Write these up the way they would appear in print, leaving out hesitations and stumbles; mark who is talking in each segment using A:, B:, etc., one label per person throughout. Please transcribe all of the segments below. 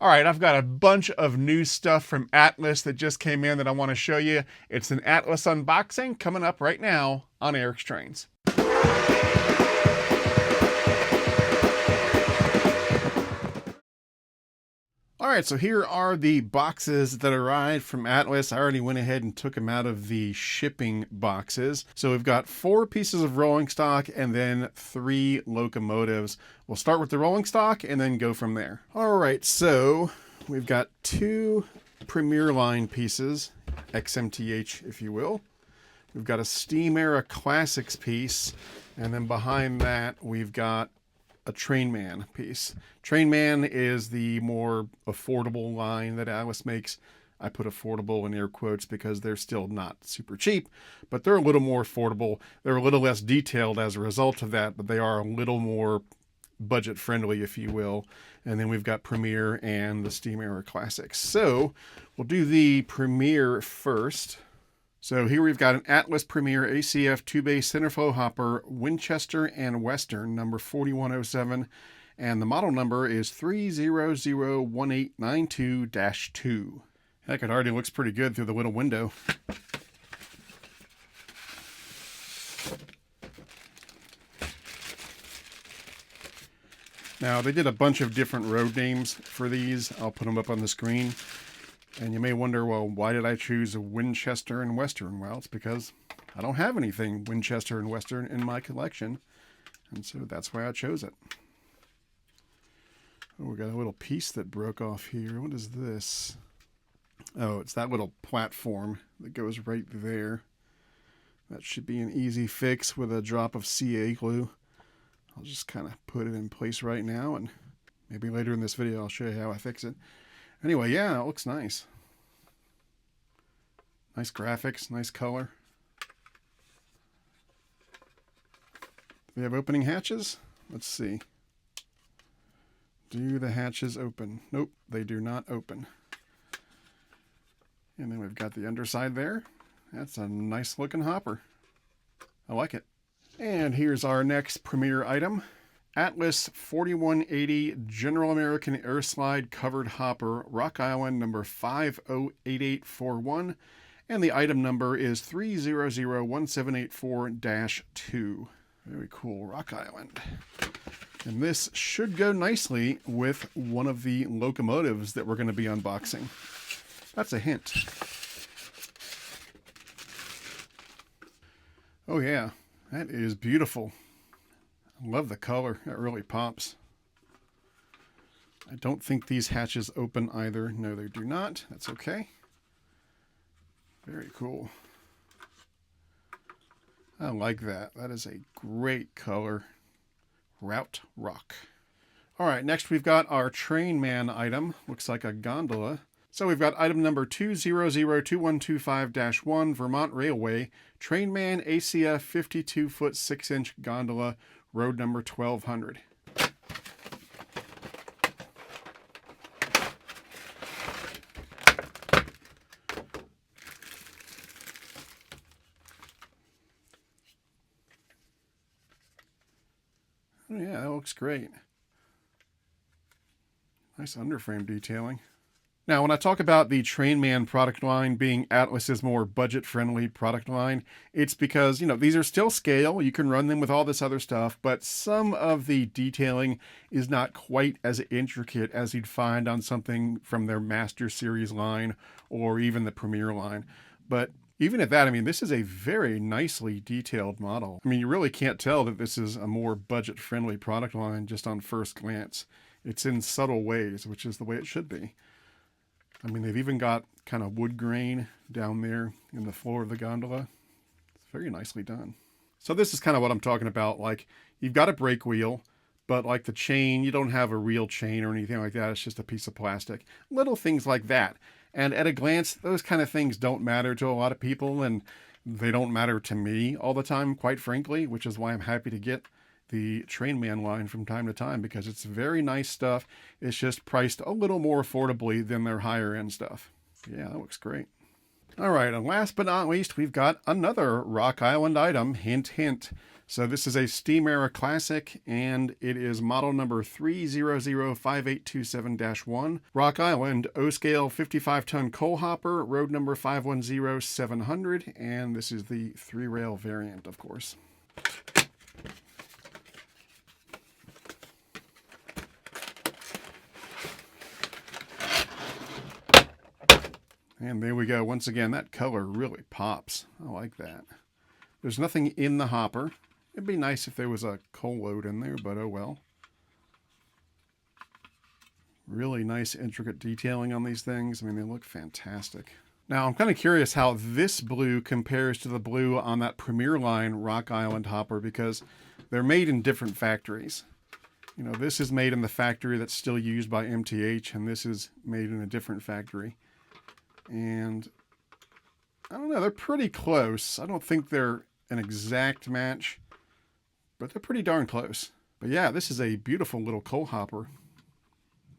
A: All right, I've got a bunch of new stuff from Atlas that just came in that I want to show you. It's an Atlas unboxing coming up right now on Eric's Trains. All right, so here are the boxes that arrived from Atlas. I already went ahead and took them out of the shipping boxes. So we've got 4 pieces of rolling stock and then 3 locomotives. We'll start with the rolling stock and then go from there. All right, so we've got 2 Premier Line pieces, XMTH if you will. We've got a Steam Era Classics piece, and then behind that we've got a Trainman piece. Trainman is the more affordable line that Atlas makes. I put affordable in air quotes because they're still not super cheap, but they're a little more affordable. They're a little less detailed as a result of that, but they are a little more budget friendly, if you will. And then we've got Premier and the Steam Era Classics. So we'll do the Premier first. So here we've got an Atlas Premier ACF 2-bay centerflow hopper, Winchester and Western, number 4107, and the model number is 3001892-2. Heck, it already looks pretty good through the little window. Now, they did a bunch of different road names for these. I'll put them up on the screen. And you may wonder, well, why did I choose a Winchester and Western? Well, it's because I don't have anything Winchester and Western in my collection. And so that's why I chose it. Oh, we got a little piece that broke off here. What is this? Oh, it's that little platform that goes right there. That should be an easy fix with a drop of CA glue. I'll just kind of put it in place right now, and maybe later in this video I'll show you how I fix it. Anyway, yeah, it looks nice. Nice graphics, nice color. Do they have opening hatches? Let's see. Do the hatches open? Nope, they do not open. And then we've got the underside there. That's a nice looking hopper. I like it. And here's our next Premier item. Atlas 4180 General American Air Slide Covered Hopper, Rock Island number 508841, and the item number is 3001784-2. Very cool, Rock Island. And this should go nicely with one of the locomotives that we're going to be unboxing. That's a hint. Oh yeah, that is beautiful. I love the color. It really pops. I don't think these hatches open either. No, they do not. That's okay. Very cool. I like that. That is a great color. Route Rock. All right, next we've got our Trainman item. Looks like a gondola. So we've got item number 2002125-1, Vermont Railway, Trainman ACF 52-foot 6-inch gondola, road number 1200. Oh yeah, that looks great. Nice underframe detailing. Now, when I talk about the Trainman product line being Atlas's more budget-friendly product line, it's because, these are still scale. You can run them with all this other stuff, but some of the detailing is not quite as intricate as you'd find on something from their Master Series line or even the Premier line. But even at that, this is a very nicely detailed model. You really can't tell that this is a more budget-friendly product line just on first glance. It's in subtle ways, which is the way it should be. They've even got kind of wood grain down there in the floor of the gondola. It's very nicely done. So this is kind of what I'm talking about. Like, you've got a brake wheel, but like the chain, you don't have a real chain or anything like that. It's just a piece of plastic. Little things like that. And at a glance, those kind of things don't matter to a lot of people, and they don't matter to me all the time, quite frankly, which is why I'm happy to get the Trainman line from time to time, because it's very nice stuff. It's just priced a little more affordably than their higher end stuff. Yeah, that looks great. All right, and last but not least, we've got another Rock Island item, hint, hint. So this is a Steam Era Classic, and it is model number 3005827-1. Rock Island, O-scale 55-ton coal hopper, road number 510700, and this is the 3-rail variant, of course. And there we go. Once again, that color really pops. I like that. There's nothing in the hopper. It'd be nice if there was a coal load in there, but oh well. Really nice, intricate detailing on these things. I mean, they look fantastic. Now, I'm kind of curious how this blue compares to the blue on that Premier Line Rock Island hopper, because they're made in different factories. You know, this is made in the factory that's still used by MTH, and this is made in a different factory. And I don't know, they're pretty close. I don't think they're an exact match, but they're pretty darn close. But yeah, this is a beautiful little coal hopper.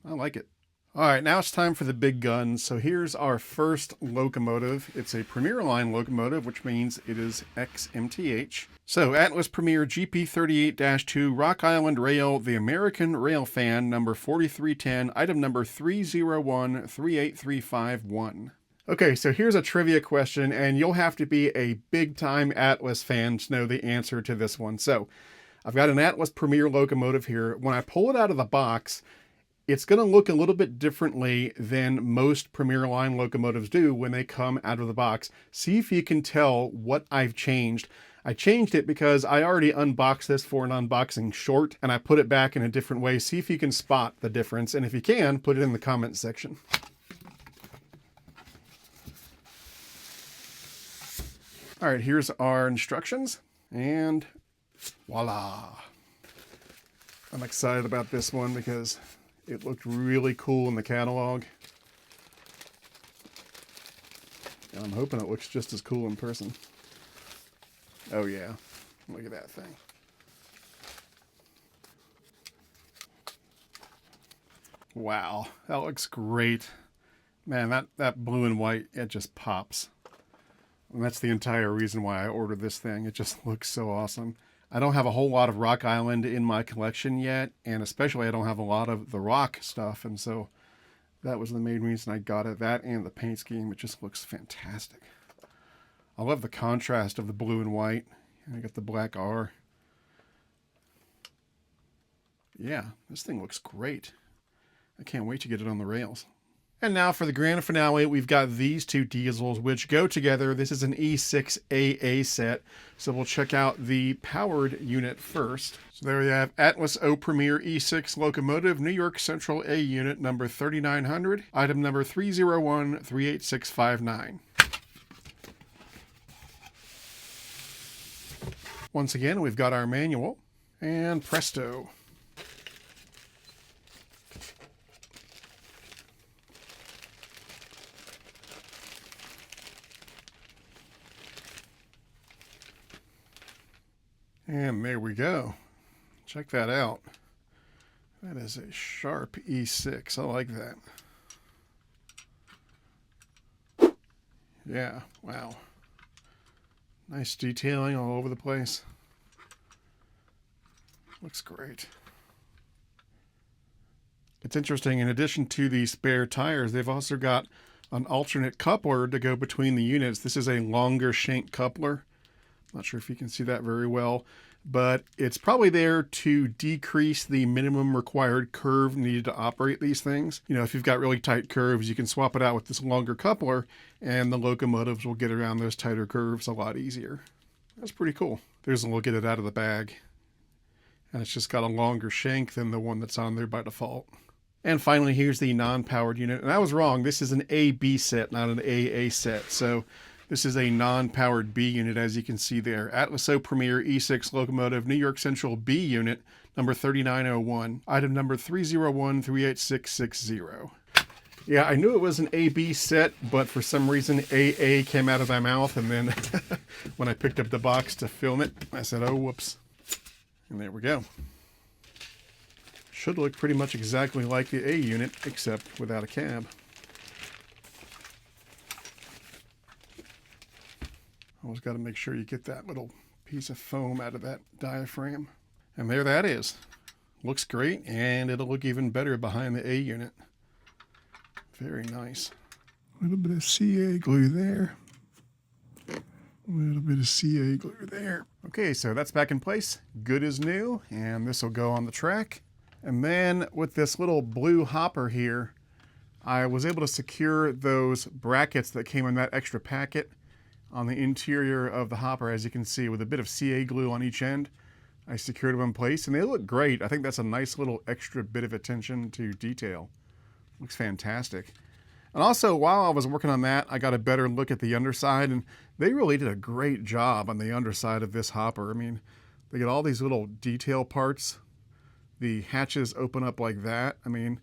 A: I like it. All right, now it's time for the big guns. So here's our first locomotive. It's a Premier Line locomotive, which means it is ex-MTH. So Atlas Premier GP38-2 Rock Island Rail, the American Rail Fan, number 4310, item number 301-38351. Okay, so here's a trivia question, and you'll have to be a big-time Atlas fan to know the answer to this one. So, I've got an Atlas Premier locomotive here. When I pull it out of the box, it's going to look a little bit differently than most Premier Line locomotives do when they come out of the box. See if you can tell what I've changed. I changed it because I already unboxed this for an unboxing short, and I put it back in a different way. See if you can spot the difference, and if you can, put it in the comments section. All right, here's our instructions, and voila. I'm excited about this one because it looked really cool in the catalog. And I'm hoping it looks just as cool in person. Oh yeah, look at that thing. Wow, that looks great. Man, that blue and white, it just pops. And that's the entire reason why I ordered this thing. It just looks so awesome. I don't have a whole lot of Rock Island in my collection yet, and especially I don't have a lot of the Rock stuff, and so that was the main reason I got it. That and the paint scheme, it just looks fantastic. I love the contrast of the blue and white. I got the black R. Yeah, this thing looks great. I can't wait to get it on the rails. And now for the grand finale, we've got these two diesels which go together. This is an E6AA set, so we'll check out the powered unit first. So there we have Atlas O Premier E6 locomotive, New York Central A unit number 3900, item number 301-38659. Once again, we've got our manual, and presto. And there we go. Check that out. That is a sharp E6. I like that. Yeah, wow. Nice detailing all over the place. Looks great. It's interesting, in addition to the spare tires, they've also got an alternate coupler to go between the units. This is a longer shank coupler. Not sure if you can see that very well, but it's probably there to decrease the minimum required curve needed to operate these things. You know, if you've got really tight curves, you can swap it out with this longer coupler, and the locomotives will get around those tighter curves a lot easier. That's pretty cool. There's a look at it out of the bag. And it's just got a longer shank than the one that's on there by default. And finally, here's the non-powered unit. And I was wrong. This is an A-B set, not an AA set. So this is a non-powered B unit, as you can see there. Atlas O Premier E6 locomotive, New York Central B unit, number 3901. Item number 301-38660. Yeah, I knew it was an AB set, but for some reason AA came out of my mouth, and then when I picked up the box to film it, I said, oh, whoops. And there we go. Should look pretty much exactly like the A unit, except without a cab. Always got to make sure you get that little piece of foam out of that diaphragm. And there that is. Looks great, and it'll look even better behind the A unit. Very nice. A little bit of CA glue there. A little bit of CA glue there. Okay, so that's back in place. Good as new, and this will go on the track. And then with this little blue hopper here, I was able to secure those brackets that came in that extra packet on the interior of the hopper, as you can see, with a bit of CA glue on each end. I secured them in place, and they look great. I think that's a nice little extra bit of attention to detail. Looks fantastic. And also, while I was working on that, I got a better look at the underside, and they really did a great job on the underside of this hopper. I mean, they get all these little detail parts. The hatches open up like that. I mean,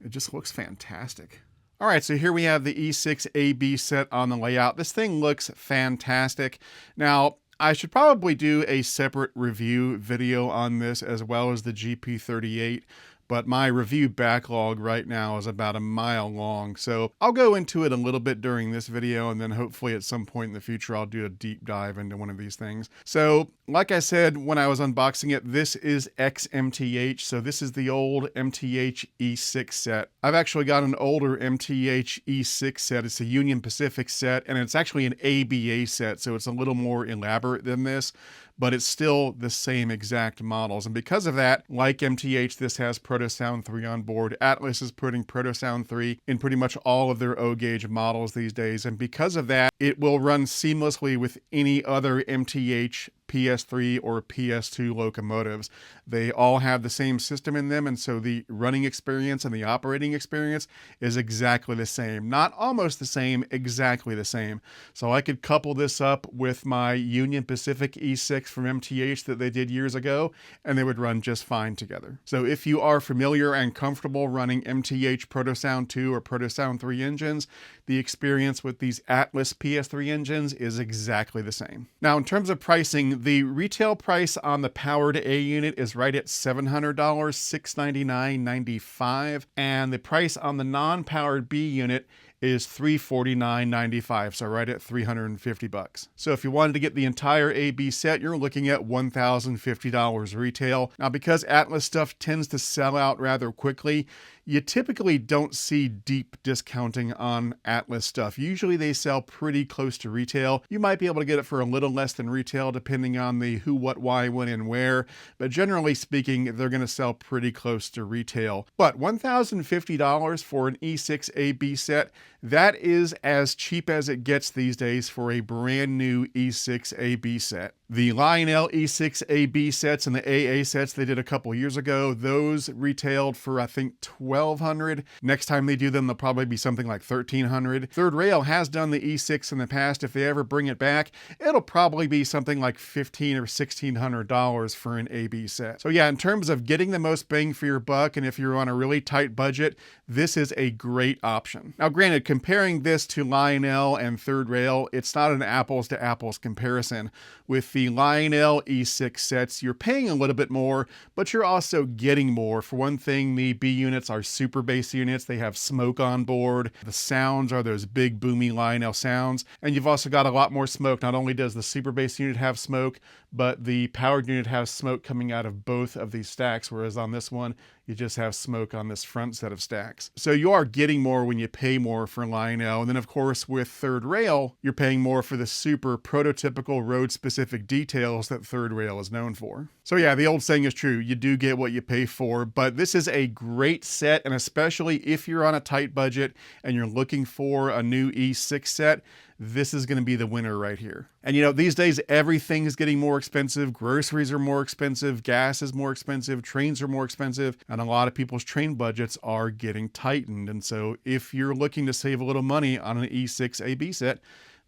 A: it just looks fantastic. All right, so here we have the E6AB set on the layout. This thing looks fantastic. Now, I should probably do a separate review video on this as well as the GP38, but my review backlog right now is about a mile long. So I'll go into it a little bit during this video, and then hopefully at some point in the future, I'll do a deep dive into one of these things. So like I said, when I was unboxing it, this is XMTH. So this is the old MTH E6 set. I've actually got an older MTH E6 set. It's a Union Pacific set, and it's actually an ABA set. So it's a little more elaborate than this, but it's still the same exact models. And because of that, like MTH, this has ProtoSound 3 on board. Atlas is putting ProtoSound 3 in pretty much all of their O-gauge models these days. And because of that, it will run seamlessly with any other MTH PS3 or PS2 locomotives. They all have the same system in them, and so the running experience and the operating experience is exactly the same. Not almost the same, exactly the same. So I could couple this up with my Union Pacific E6 from MTH that they did years ago, and they would run just fine together. So if you are familiar and comfortable running MTH ProtoSound 2 or ProtoSound 3 engines, the experience with these Atlas PS3 engines is exactly the same. Now, in terms of pricing, the retail price on the powered A unit is right at $700, $699.95, and the price on the non-powered B unit is $349.95, so right at $350. So if you wanted to get the entire AB set, you're looking at $1,050 retail. Now, because Atlas stuff tends to sell out rather quickly, you typically don't see deep discounting on Atlas stuff. Usually they sell pretty close to retail. You might be able to get it for a little less than retail depending on the who, what, why, when, and where, but generally speaking, they're going to sell pretty close to retail. But $1,050 for an E6 AB set, that is as cheap as it gets these days for a brand new E6 AB set. The Lionel E6 AB sets and the AA sets they did a couple years ago, those retailed for I think $1,200. Next time they do them, they'll probably be something like $1,300. Third Rail has done the E6 in the past. If they ever bring it back, it'll probably be something like $1,500 or $1,600 for an AB set. So yeah, in terms of getting the most bang for your buck, and if you're on a really tight budget, this is a great option. Now, granted, comparing this to Lionel and Third Rail, it's not an apples to apples comparison. With the Lionel E6 sets, you're paying a little bit more, but you're also getting more. For one thing, the B units are super bass units. They have smoke on board. The sounds are those big boomy Lionel sounds. And you've also got a lot more smoke. Not only does the super bass unit have smoke, but the powered unit has smoke coming out of both of these stacks, whereas on this one, you just have smoke on this front set of stacks. So you are getting more when you pay more for Lionel. And then of course with Third Rail, you're paying more for the super prototypical road specific details that Third Rail is known for. So yeah, the old saying is true. You do get what you pay for, but this is a great set. And especially if you're on a tight budget and you're looking for a new E6 set, this is going to be the winner right here. And you know, these days, everything is getting more expensive. Groceries are more expensive. Gas is more expensive. Trains are more expensive. And a lot of people's train budgets are getting tightened. And so if you're looking to save a little money on an E6 AB set,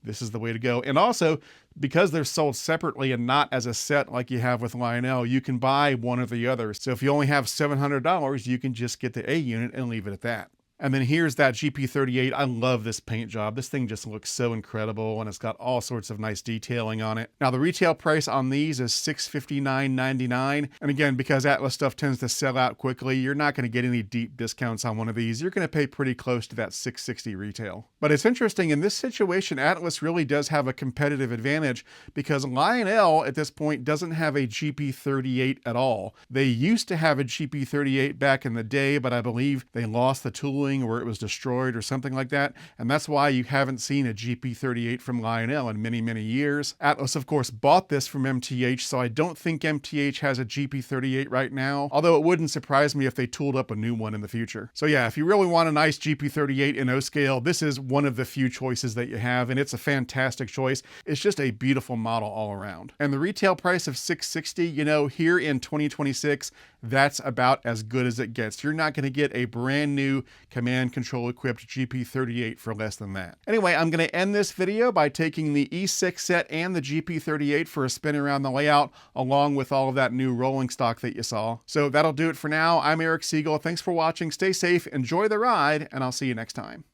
A: this is the way to go. And also, because they're sold separately and not as a set like you have with Lionel, you can buy one or the other. So if you only have $700, you can just get the A unit and leave it at that. And then here's that GP38. I love this paint job. This thing just looks so incredible, and it's got all sorts of nice detailing on it. Now the retail price on these is $659.99. And again, because Atlas stuff tends to sell out quickly, you're not going to get any deep discounts on one of these. You're going to pay pretty close to that $660 retail. But it's interesting, in this situation, Atlas really does have a competitive advantage because Lionel at this point doesn't have a GP38 at all. They used to have a GP38 back in the day, but I believe they lost the tooling or it was destroyed or something like that. And that's why you haven't seen a GP38 from Lionel in many, many years. Atlas, of course, bought this from MTH, so I don't think MTH has a GP38 right now, although it wouldn't surprise me if they tooled up a new one in the future. So yeah, if you really want a nice GP38 in O scale, this is one of the few choices that you have, and it's a fantastic choice. It's just a beautiful model all around. And the retail price of $660, you know, here in 2026, that's about as good as it gets. You're not going to get a brand new command control equipped GP38 for less than that. Anyway, I'm going to end this video by taking the E6 set and the GP38 for a spin around the layout, along with all of that new rolling stock that you saw. So that'll do it for now. I'm Eric Siegel. Thanks for watching. Stay safe, enjoy the ride, and I'll see you next time.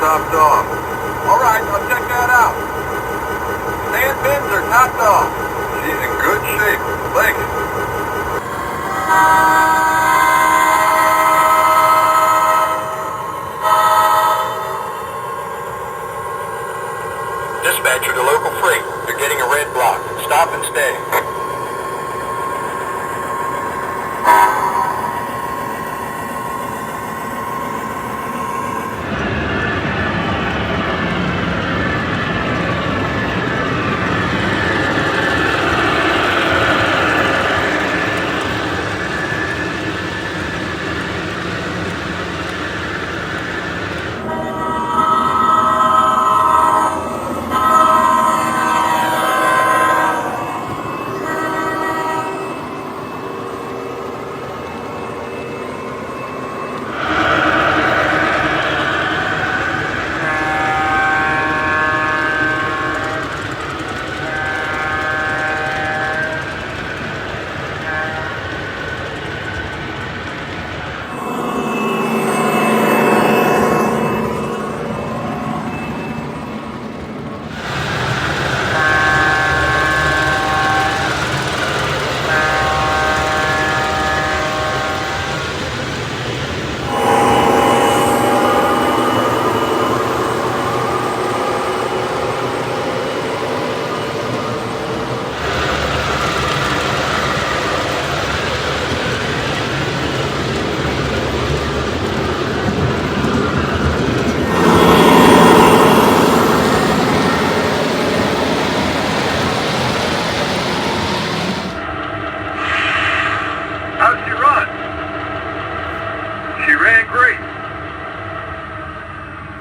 B: Topped off. All right, I'll check that out. Sand bins are topped off. She's in good shape. Thanks. Dispatcher to local freight. They're getting a red block. Stop and stay.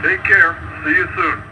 B: Take care. See you soon.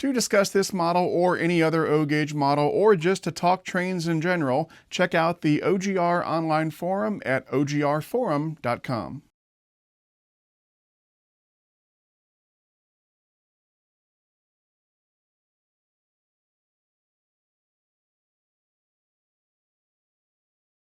A: To discuss this model or any other O-gauge model, or just to talk trains in general, check out the OGR online forum at ogrforum.com.